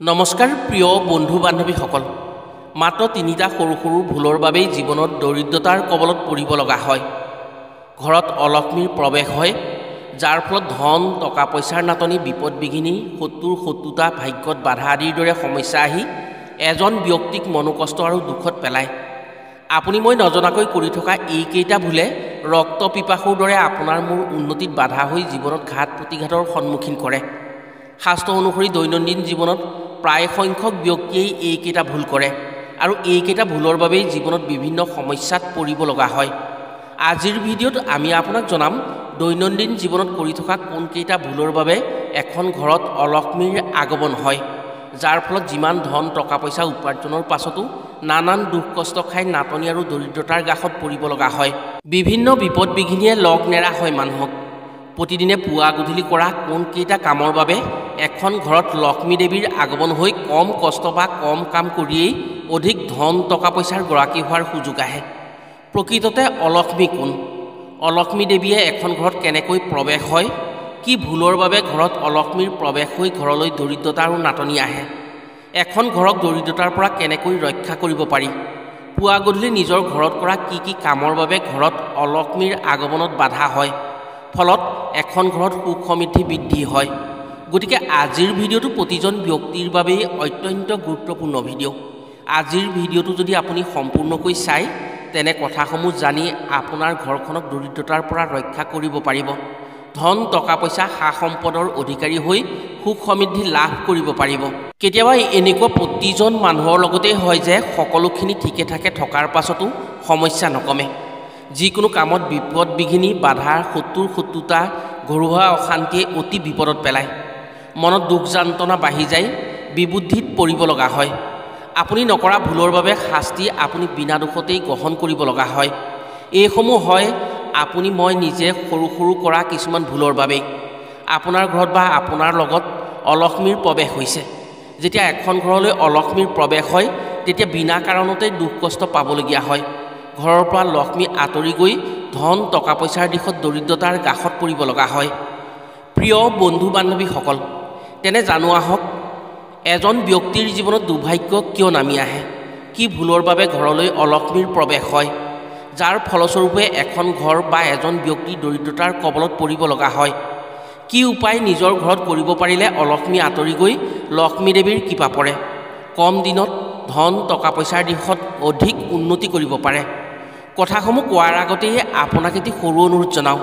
নমস্কাৰ প্ৰিয় বন্ধু বান্ধৱীসকল মাত্ৰ তিনিটা সৰু সৰু ভুলৰ বাবেই জীৱনত দৰিদ্ৰতাৰ কবলত পৰিব লগা হয় ঘৰত অলক্ষ্মীৰ প্ৰৱেশ হয় যাৰ ফলত ধন টকা পইচাৰ নাটনি বিপদ বিঘিনি শত্ৰুতা ভাগ্যত বাধা আদিৰ দৰে সমস্যা আহি এজন ব্যক্তিক মনোকষ্ট আৰু দুখত পেলায় আপুনি মই নজনাকৈ কৰি থকা এইকেইটা ভুলে ৰক্ত পিপাসুৰ দৰে আপোনাৰ মোৰ উন্নতিত বাধা হৈ জীৱনত ঘাত প্ৰতিঘাতৰ সন্মুখীন কৰে শাস্ত্ৰ অনুসৰি দৈনন্দিন জীৱনত প্ৰায় সংখ্যক ব্যক্তিয়েই এইকেইটা ভুল কৰে আৰু এইকেইটা ভুলৰ বাবেই জীৱনত বিভিন্ন সমস্যাত পৰিব লগা হয় আজিৰ ভিডিঅ'ত আমি আপোনাক জনাম দৈনন্দিন জীৱনত কৰি থকা কোনকেইটা ভুলৰ বাবে এখন ঘৰত অলক্ষ্মীৰ আগমন হয় যাৰ ফলত যিমান ধন টকা পইচা উপাৰ্জনৰ পাছতো নানান দুখ কষ্ট খাই নাটনি আৰু দৰিদ্ৰতাৰ গাহত পৰিব লগা হয় বিভিন্ন বিপদ বিঘিনিয়ে লগ নেৰা হয় মানুহক প্ৰতিদিনে পুৱা গধূলি কৰা কোনকেইটা কামৰ বাবে এখন ঘৰত লক্ষ্মী দেৱীৰ আগমন হৈ কম কষ্ট বা কম কাম কৰিয়েই অধিক ধন টকা পইচাৰ গৰাকী হোৱাৰ সুযোগ আহে প্ৰকৃততে অলক্ষ্মী কোন অলক্ষ্মী দেৱীয়ে এখন ঘৰত কেনেকৈ প্ৰৱেশ হয় কি ভুলৰ বাবে ঘৰত অলক্ষ্মীৰ প্ৰৱেশ হৈ ঘৰলৈ দৰিদ্ৰতা আৰু নাটনি আহে এখন ঘৰক দৰিদ্ৰতাৰ পৰা কেনেকৈ ৰক্ষা কৰিব পাৰি পুৱা গধূলি নিজৰ ঘৰত কৰা কি কামৰ বাবে ঘৰত অলক্ষ্মীৰ আগমনত বাধা হয় ফলত এখন ঘৰত সুখ সমৃদ্ধি বৃদ্ধি হয় গতিকে আজিৰ ভিডিঅ'টো প্ৰতিজন ব্যক্তিৰ বাবে অত্যন্ত গুৰুত্বপূৰ্ণ ভিডিঅ' আজিৰ ভিডিঅ'টো যদি আপুনি সম্পূৰ্ণকৈ চাই তেনে কথাসমূহ জানি আপোনাৰ ঘৰখনক দৰিদ্ৰতাৰ পৰা ৰক্ষা কৰিব পাৰিব ধন টকা পইচা সা সম্পদৰ অধিকাৰী হৈ সুখ সমৃদ্ধি লাভ কৰিব পাৰিব কেতিয়াবা এনেকুৱা প্ৰতিজন মানুহৰ লগতেই হয় যে সকলোখিনি ঠিকে থাকে থকাৰ পাছতো সমস্যা নকমে যিকোনো কামত বিপদ বিঘিনি বাধাৰ শত্ৰুতা ঘৰুৱা অশান্তিয়ে অতি বিপদত পেলায় মনত দুখ যন্ত্ৰণা বাঢ়ি যায় বিবুদ্ধিত পৰিব লগা হয় আপুনি নকৰা ভুলৰ বাবে শাস্তি আপুনি বিনা দোষতেই গ্ৰহণ কৰিব লগা হয় এইসমূহ হয় আপুনি মই নিজে সৰু কৰা কিছুমান ভুলৰ বাবেই আপোনাৰ ঘৰত বা আপোনাৰ লগত অলক্ষ্মীৰ প্ৰৱেশ হৈছে যেতিয়া এখন ঘৰলৈ অলক্ষ্মীৰ প্ৰৱেশ হয় তেতিয়া বিনা কাৰণতে দুখ কষ্ট পাবলগীয়া হয় ঘৰৰ পৰা লক্ষ্মী আঁতৰি গৈ ধন টকা পইচাৰ দিশত দৰিদ্ৰতাৰ গাহত পৰিব লগা হয় প্ৰিয় বন্ধু বান্ধৱীসকল তেনে জানো আহক এজন ব্যক্তিৰ জীৱনত দুৰ্ভাগ্য কিয় নামি আহে কি ভুলৰ বাবে ঘৰলৈ অলক্ষ্মীৰ প্ৰৱেশ হয় যাৰ ফলস্বৰূপে এখন ঘৰ বা এজন ব্যক্তি দৰিদ্ৰতাৰ কবলত পৰিব লগা হয় কি উপায় নিজৰ ঘৰত কৰিব পাৰিলে অলক্ষ্মী আঁতৰি গৈ লক্ষ্মী দেৱীৰ কৃপা পৰে কম দিনত ধন টকা পইচাৰ দিশত অধিক উন্নতি কৰিব পাৰে কথাসমূহ কোৱাৰ আগতেই আপোনাক এটি সৰু অনুৰোধ জনাওঁ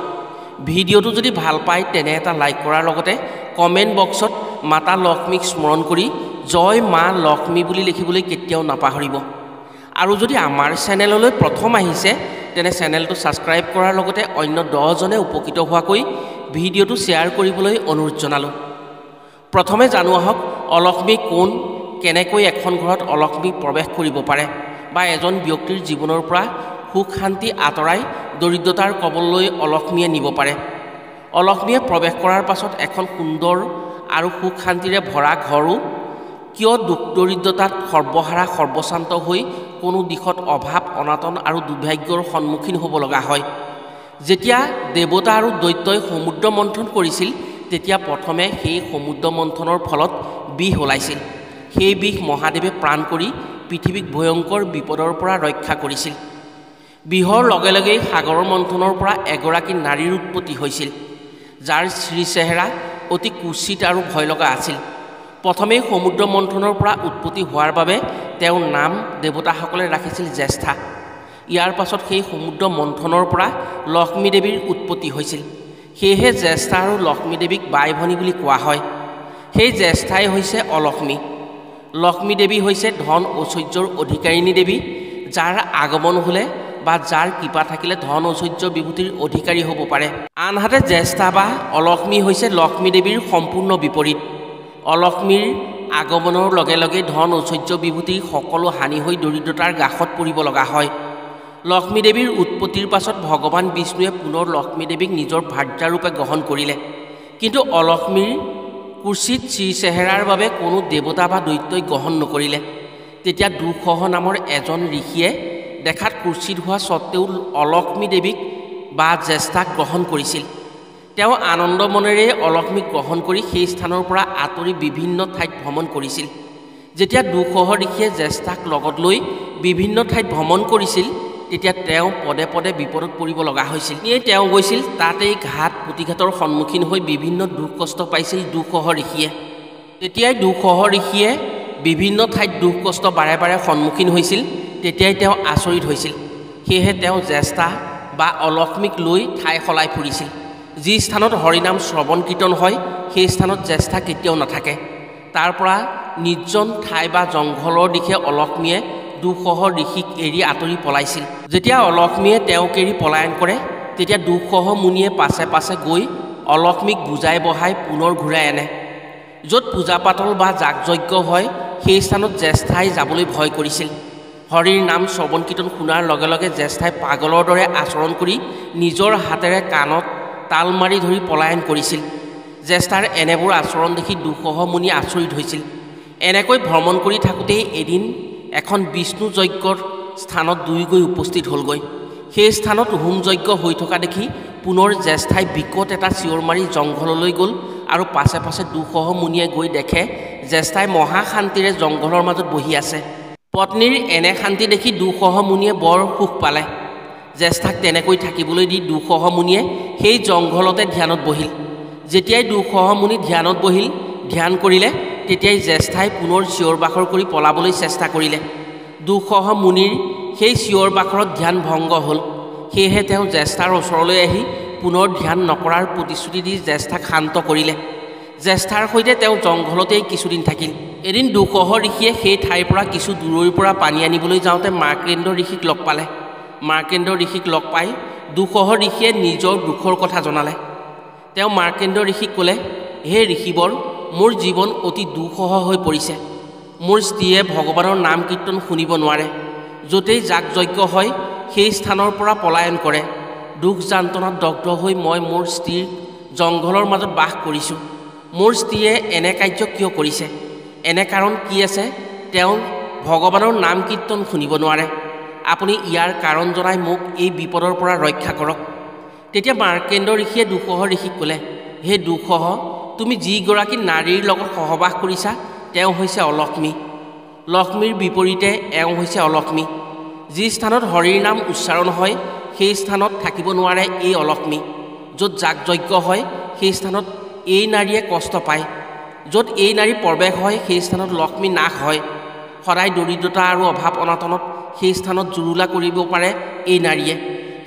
ভিডিঅ'টো যদি ভাল পায় তেনে এটা লাইক কৰাৰ লগতে কমেণ্ট বক্সত মাতা লক্ষ্মীক স্মৰণ কৰি জয় মা লক্ষ্মী বুলি লিখিবলৈ কেতিয়াও নাপাহৰিব আৰু যদি আমাৰ চেনেললৈ প্ৰথম আহিছে তেনে চেনেলটো ছাবস্ক্ৰাইব কৰাৰ লগতে অন্য 10জনে উপকৃত হোৱাকৈ ভিডিঅ'টো শ্বেয়াৰ কৰিবলৈ অনুৰোধ জনালোঁ প্ৰথমে জানো আহক অলক্ষ্মী কোন কেনেকৈ এখন ঘৰত অলক্ষ্মী প্ৰৱেশ কৰিব পাৰে বা এজন ব্যক্তিৰ জীৱনৰ পৰা সুখ শান্তি আঁতৰাই দৰিদ্ৰতাৰ কবললৈ অলক্ষ্মীয়ে নিব পাৰে অলক্ষ্মীয়ে প্ৰৱেশ কৰাৰ পাছত এখন সুন্দৰ আৰু সুখ শান্তিৰে ভৰা ঘৰো কিয় দুখ দৰিদ্ৰতাত সৰ্বহাৰা সৰ্বশান্ত হৈ কোনো দিশত অভাৱ অনাটন আৰু দুৰ্ভাগ্যৰ সন্মুখীন হ'ব লগা হয় যেতিয়া দেৱতা আৰু দৈত্যই সমুদ্ৰ মন্থন কৰিছিল তেতিয়া প্ৰথমে সেই সমুদ্ৰ মন্থনৰ ফলত বিষ ওলাইছিল সেই বিষ মহাদেৱে প্ৰাণ কৰি পৃথিৱীক ভয়ংকৰ বিপদৰ পৰা ৰক্ষা কৰিছিল বিহৰ লগে লগেই সাগৰৰ মন্থনৰ পৰা এগৰাকী নাৰীৰ উৎপত্তি হৈছিল যাৰ শ্ৰীচেহেৰা অতি কুৎসিত আৰু ভয় লগা আছিল প্ৰথমেই সমুদ্ৰ মন্থনৰ পৰা উৎপত্তি হোৱাৰ বাবে তেওঁৰ নাম দেৱতাসকলে ৰাখিছিল জ্যেষ্ঠা ইয়াৰ পাছত সেই সমুদ্ৰ মন্থনৰ পৰা লক্ষ্মী দেৱীৰ উৎপত্তি হৈছিল সেয়েহে জ্যেষ্ঠা আৰু লক্ষ্মী দেৱীক বাই ভনী বুলি কোৱা হয় সেই জ্যেষ্ঠাই হৈছে অলক্ষ্মী লক্ষ্মী দেৱী হৈছে ধন ঐশ্বৰ্যৰ অধিকাৰিণী দেৱী যাৰ আগমন হ'লে বা যাৰ কৃপা থাকিলে ধন ঐশ্বৰ্য বিভূতিৰ অধিকাৰী হ'ব পাৰে আনহাতে জ্যেষ্ঠা বা অলক্ষ্মী হৈছে লক্ষ্মী দেৱীৰ সম্পূৰ্ণ বিপৰীত অলক্ষ্মীৰ আগমনৰ লগে লগে ধন ঐশ্বৰ্য বিভূতিৰ সকলো হানি হৈ দৰিদ্ৰতাৰ গাহত পৰিব লগা হয় লক্ষ্মী দেৱীৰ উৎপত্তিৰ পাছত ভগৱান বিষ্ণুৱে পুনৰ লক্ষ্মী দেৱীক নিজৰ ভাৰ্যাৰূপে গ্ৰহণ কৰিলে কিন্তু অলক্ষ্মীৰ কুৎসিত শ্ৰীচেহেৰাৰ বাবে কোনো দেৱতা বা দৈত্যই গ্ৰহণ নকৰিলে তেতিয়া দুঃসহ নামৰ এজন ঋষিয়ে দেখাত কুৎসিত হোৱা স্বত্তেও অলক্ষ্মী দেৱীক বা জ্যেষ্ঠাক গ্ৰহণ কৰিছিল তেওঁ আনন্দ মনেৰে অলক্ষ্মীক গ্ৰহণ কৰি সেই স্থানৰ পৰা আঁতৰি বিভিন্ন ঠাইত ভ্ৰমণ কৰিছিল যেতিয়া দুঃসহ ঋষিয়ে জ্যেষ্ঠাক লগত লৈ বিভিন্ন ঠাইত ভ্ৰমণ কৰিছিল তেতিয়া তেওঁ পদে পদে বিপদত পৰিব লগা হৈছিল। তেওঁ গৈছিল তাতেই ঘাট প্ৰতিঘাতৰ সন্মুখীন হৈ বিভিন্ন দুখ কষ্ট পাইছিল দুঃসহ ঋষিয়ে। তেতিয়াই দুঃসহ ঋষিয়ে বিভিন্ন ঠাইত দুখ কষ্ট বাৰে বাৰে সন্মুখীন হৈছিল। তেতিয়াই তেওঁ আচৰিত হৈছিল। সেয়েহে তেওঁ জ্যেষ্ঠা বা অলক্ষ্মীক লৈ ঠাই সলাই ফুৰিছিল। যি স্থানত হৰিনাম শ্ৰৱণ কীৰ্তন হয় সেই স্থানত জ্যেষ্ঠা কেতিয়াও নাথাকে। তাৰ পৰা নিৰ্জন ঠাই বা জংঘলৰ দিশে অলক্ষ্মীয়ে দুঃসহ ঋষিক এৰি আঁতৰি পলাইছিল। যেতিয়া অলক্ষ্মীয়ে তেওঁক এৰি পলায়ন কৰে তেতিয়া দুঃসহ মুনিয়ে পাছে পাছে গৈ অলক্ষ্মীক বুজাই বঢ়াই পুনৰ ঘূৰাই আনে। য'ত পূজা পাতল বা যাগযজ্ঞ হয় সেই স্থানত জ্যেষ্ঠাই যাবলৈ ভয় কৰিছিল। হৰিৰ নাম শ্ৰৱণ কীৰ্তন শুনাৰ লগে লগে জ্যেষ্ঠাই পাগলৰ দৰে আচৰণ কৰি নিজৰ হাতেৰে কাণত তাল মাৰি ধৰি পলায়ন কৰিছিল। জ্যেষ্ঠাৰ এনেবোৰ আচৰণ দেখি দুঃসহ মুনি আচৰিত হৈছিল। এনেকৈ ভ্ৰমণ কৰি থাকোঁতেই এদিন এখন বিষ্ণু যজ্ঞৰ স্থানত দুই গৈ উপস্থিত হ'লগৈ। সেই স্থানত হোম যজ্ঞ হৈ থকা দেখি পুনৰ জ্যেষ্ঠাই বিকট এটা চিঞৰ মাৰি জংঘললৈ গ'ল আৰু পাছে পাছে দুঃসহ মুনিয়ে গৈ দেখে জ্যেষ্ঠাই মহা শান্তিৰে জংঘলৰ মাজত বহি আছে। পত্নীৰ এনে শান্তি দেখি দুঃসহ মুনিয়ে বৰ সুখ পালে। জ্যেষ্ঠাক তেনেকৈ থাকিবলৈ দি দুঃসহ মুনিয়ে সেই জংঘলতে ধ্যানত বহিল। যেতিয়াই দুঃসহ মুনি ধ্যানত বহিল, ধ্যান কৰিলে, তেতিয়াই জ্যেষ্ঠাই পুনৰ চিঞৰ বাখৰ কৰি পলাবলৈ চেষ্টা কৰিলে। দুঃসহ মুনিৰ সেই চিঞৰ বাখৰত ধ্যান ভংগ হ'ল। সেয়েহে তেওঁ জ্যেষ্ঠাৰ ওচৰলৈ আহি পুনৰ ধ্যান নকৰাৰ প্ৰতিশ্ৰুতি দি জ্যেষ্ঠাক শান্ত কৰিলে। জ্যেষ্ঠাৰ সৈতে তেওঁ জংঘলতেই কিছুদিন থাকিল। এদিন দুঃসহ ঋষিয়ে সেই ঠাইৰ পৰা কিছু দূৰৈৰ পৰা পানী আনিবলৈ যাওঁতে মাৰ্কেন্দ্ৰ ঋষিক লগ পালে। মাৰ্কেন্দ্ৰ ঋষিক লগ পাই দুঃসহ ঋষিয়ে নিজৰ দুখৰ কথা জনালে। তেওঁ মাৰ্কেন্দ্ৰ ঋষিক ক'লে, হে ঋষিবৰ, মোৰ জীৱন অতি দুঃসহ হৈ পৰিছে। মোৰ স্ত্ৰীয়ে ভগৱানৰ নাম কীৰ্তন শুনিব নোৱাৰে। য'তেই যাগযজ্ঞ হয় সেই স্থানৰ পৰা পলায়ন কৰে। দুখ যান্তনাত দগ্ধ হৈ মই মোৰ স্ত্ৰীৰ জংঘলৰ মাজত বাস কৰিছোঁ। মোৰ স্ত্ৰীয়ে এনে কাৰ্য কিয় কৰিছে? এনে কাৰণ কি আছে? তেওঁ ভগৱানৰ নাম কীৰ্তন শুনিব নোৱাৰে। আপুনি ইয়াৰ কাৰণ জনাই মোক এই বিপদৰ পৰা ৰক্ষা কৰক। তেতিয়া মাৰ্কেন্দ্ৰ ঋষিয়ে দুঃসহ ঋষিক ক'লে, হে দুঃসহ, তুমি যিগৰাকী নাৰীৰ লগত সহবাস কৰিছা তেওঁ হৈছে অলক্ষ্মী। লক্ষ্মীৰ বিপৰীতে এওঁ হৈছে অলক্ষ্মী। যি স্থানত হৰিৰ নাম উচ্চাৰণ হয় সেই স্থানত থাকিব নোৱাৰে এই অলক্ষ্মী। য'ত যাগযজ্ঞ হয় সেই স্থানত এই নাৰীয়ে কষ্ট পায়। য'ত এই নাৰী প্ৰৱেশ হয় সেই স্থানত লক্ষ্মী নাশ হয়। সদায় দৰিদ্ৰতা আৰু অভাৱ অনাটনত সেই স্থানত জুৰুলা কৰিব পাৰে এই নাৰীয়ে।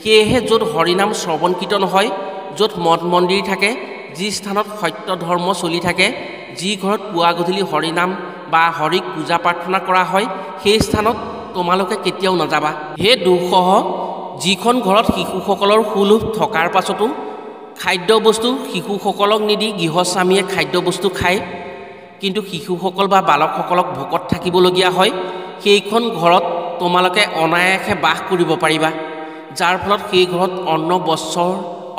সেয়েহে য'ত হৰিনাম শ্ৰৱণ কীৰ্তন হয়, য'ত মঠ মন্দিৰ থাকে, যি স্থানত সত্য ধৰ্ম চলি থাকে, যি ঘৰত পুৱা গধূলি হৰিনাম বা হৰিক পূজা প্ৰাৰ্থনা কৰা হয় সেই স্থানত তোমালোকে কেতিয়াও নাযাবা। হে দুঃসহ, যিখন ঘৰত শিশুসকলৰ সুলোভ থকাৰ পাছতো খাদ্যবস্তু শিশুসকলক নিদি গৃহস্বামীয়ে খাদ্যবস্তু খায়, কিন্তু শিশুসকল বা বালকসকলক ভোকত থাকিবলগীয়া হয়, সেইখন ঘৰত তোমালোকে অনায়াসে বাস কৰিব পাৰিবা। যাৰ ফলত সেই ঘৰত অন্ন বস্ত্ৰৰ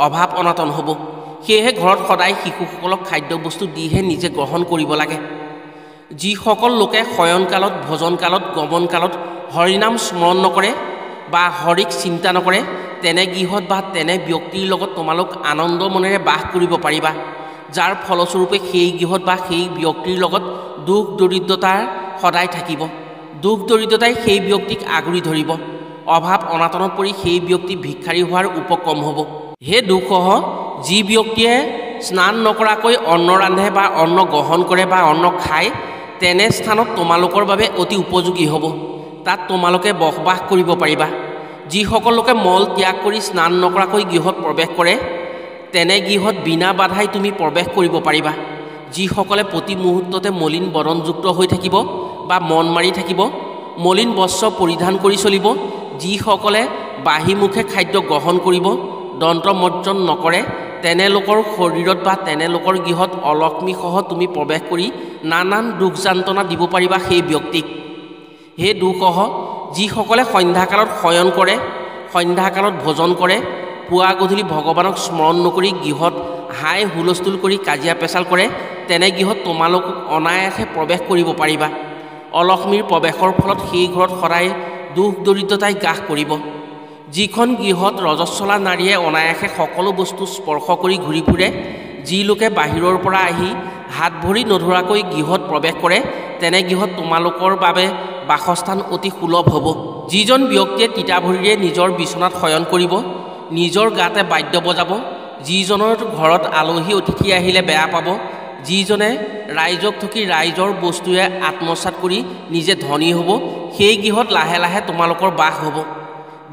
অভাৱ অনাটন হ'ব। সেয়েহে ঘৰত সদায় শিশুসকলক খাদ্যবস্তু দিহে নিজে গ্ৰহণ কৰিব লাগে। যিসকল লোকে শয়নকালত, ভোজনকালত, গমনকালত হৰিনাম স্মৰণ নকৰে বা হৰিক চিন্তা নকৰে, তেনে গৃহত বা তেনে ব্যক্তিৰ লগত তোমালোক আনন্দ মনেৰে বাস কৰিব পাৰিবা। যাৰ ফলস্বৰূপে সেই গৃহত বা সেই ব্যক্তিৰ লগত দুখ দৰিদ্ৰতাৰ সদায় থাকিব। দুখ দৰিদ্ৰতাই সেই ব্যক্তিক আগুৰি ধৰিব। অভাৱ অনাটনত পৰি সেই ব্যক্তি ভিক্ষাৰী হোৱাৰ উপক্ৰম হ'ব। হে দুঃসহ, যি ব্যক্তিয়ে স্নান নকৰাকৈ অন্ন ৰান্ধে বা অন্ন গ্ৰহণ কৰে বা অন্ন খায়, তেনে স্থানত তোমালোকৰ বাবে অতি উপযোগী হ'ব। তাত তোমালোকে বসবাস কৰিব পাৰিবা। যিসকল লোকে মল ত্যাগ কৰি স্নান নকৰাকৈ গৃহত প্ৰৱেশ কৰে, তেনে গৃহত বিনা বাধাই তুমি প্ৰৱেশ কৰিব পাৰিবা। যিসকলে প্ৰতি মুহূৰ্ততে মলিন বদনযুক্ত হৈ থাকিব বা মন মাৰি থাকিব, মলিন বস্ত্ৰ পৰিধান কৰি চলিব, যিসকলে বাহিমুখে খাদ্য গ্ৰহণ কৰিব, দন্তমৰ্জন নকৰে, তেনে লোকৰ শৰীৰত বা তেনে লোকৰ গৃহত অলক্ষ্মীসহ তুমি প্ৰৱেশ কৰি নানান দুখ যান্তনা দিব পাৰিবা সেই ব্যক্তিক। হে দুঃসহ, যিসকলে সন্ধ্যাকালত শয়ন কৰে, সন্ধ্যাকালত ভোজন কৰে, পুৱা গধূলি ভগৱানক স্মৰণ নকৰি গৃহত হাই হুলস্থুল কৰি কাজিয়া পেচাল কৰে, তেনে গৃহত তোমালোক অনায়াসে প্ৰৱেশ কৰিব পাৰিবা। অলক্ষ্মীৰ প্ৰৱেশৰ ফলত সেই ঘৰত সদায় দুখ দৰিদ্ৰতাই গ্ৰাস কৰিব। যিখন গৃহত ৰজস্বলা নাৰীয়ে অনায়াসে সকলো বস্তু স্পৰ্শ কৰি ঘূৰি ফুৰে, যি লোকে বাহিৰৰ পৰা আহি হাত ভৰি নধৰাকৈ গৃহত প্ৰৱেশ কৰে, তেনে গৃহত তোমালোকৰ বাবে বাসস্থান অতি সুলভ হ'ব। যিজন ব্যক্তিয়ে তিতা ভৰিৰে নিজৰ বিচনাত শয়ন কৰিব, নিজৰ গাতে বাদ্য বজাব, যিজনৰ ঘৰত আলহী অতিথি আহিলে বেয়া পাব, যিজনে ৰাইজক থকি ৰাইজৰ বস্তুৱে আত্মসাৎ কৰি নিজে ধনী হ'ব, সেই গৃহত লাহে লাহে তোমালোকৰ বাস হ'ব।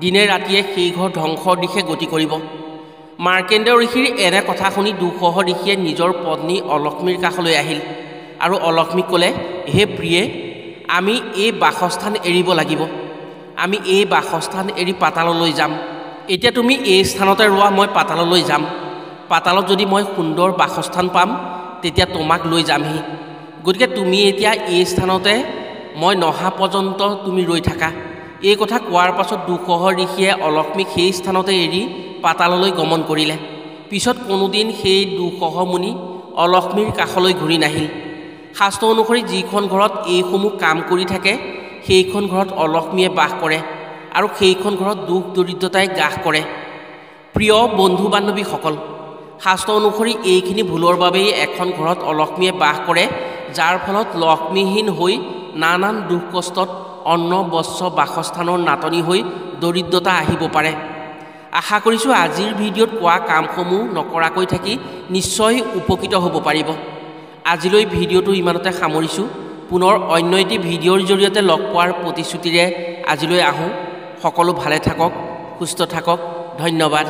দিনে ৰাতিয়ে সেই ঘৰ ধ্বংসৰ দিশে গতি কৰিব। মাৰ্কেন্দ্ৰ ঋষিৰ এনে কথা শুনি দুঃসহ ঋষিয়ে নিজৰ পত্নী অলক্ষ্মীৰ কাষলৈ আহিল আৰু অলক্ষ্মীক ক'লে, হে প্ৰিয়ে, আমি এই বাসস্থান এৰিব লাগিব। আমি এই বাসস্থান এৰি পাতাললৈ যাম। এতিয়া তুমি এই স্থানতে ৰোৱা, মই পাতাললৈ যাম। পাতালত যদি মই সুন্দৰ বাসস্থান পাম, তেতিয়া তোমাক লৈ যামহি। গতিকে তুমি এতিয়া এই স্থানতে মই নহা পৰ্যন্ত তুমি ৰৈ থাকা। এই কথা কোৱাৰ পাছত দুঃসহ ঋষিয়ে অলক্ষ্মীক সেই স্থানতে এৰি পাতাললৈ গমন কৰিলে। পিছত কোনোদিন সেই দুঃসহ মুনি অলক্ষ্মীৰ কাষলৈ ঘূৰি নাহিল। শাস্ত্ৰ অনুসৰি যিখন ঘৰত এইসমূহ কাম কৰি থাকে, সেইখন ঘৰত অলক্ষ্মীয়ে বাস কৰে আৰু সেইখন ঘৰত দুখ দৰিদ্ৰতাই গ্ৰাস কৰে। প্ৰিয় বন্ধু বান্ধৱীসকল, শাস্ত্ৰ অনুসৰি এইখিনি ভুলৰ বাবেই এখন ঘৰত অলক্ষ্মীয়ে বাস কৰে, যাৰ ফলত লক্ষ্মীহীন হৈ নানান দুখ কষ্টত অন্ন বস্ত্ৰ বাসস্থানৰ নাটনি হৈ দৰিদ্ৰতা আহিব পাৰে। আশা কৰিছোঁ আজিৰ ভিডিঅ'ত কোৱা কামসমূহ নকৰাকৈ থাকি নিশ্চয় উপকৃত হ'ব পাৰিব। আজিলৈ ভিডিঅ'টো ইমানতে সামৰিছোঁ। পুনৰ অন্য এটি ভিডিঅ'ৰ জৰিয়তে লগ পোৱাৰ প্ৰতিশ্ৰুতিৰে আজিলৈ আহোঁ। সকলো ভালে থাকক, সুস্থ থাকক। ধন্যবাদ।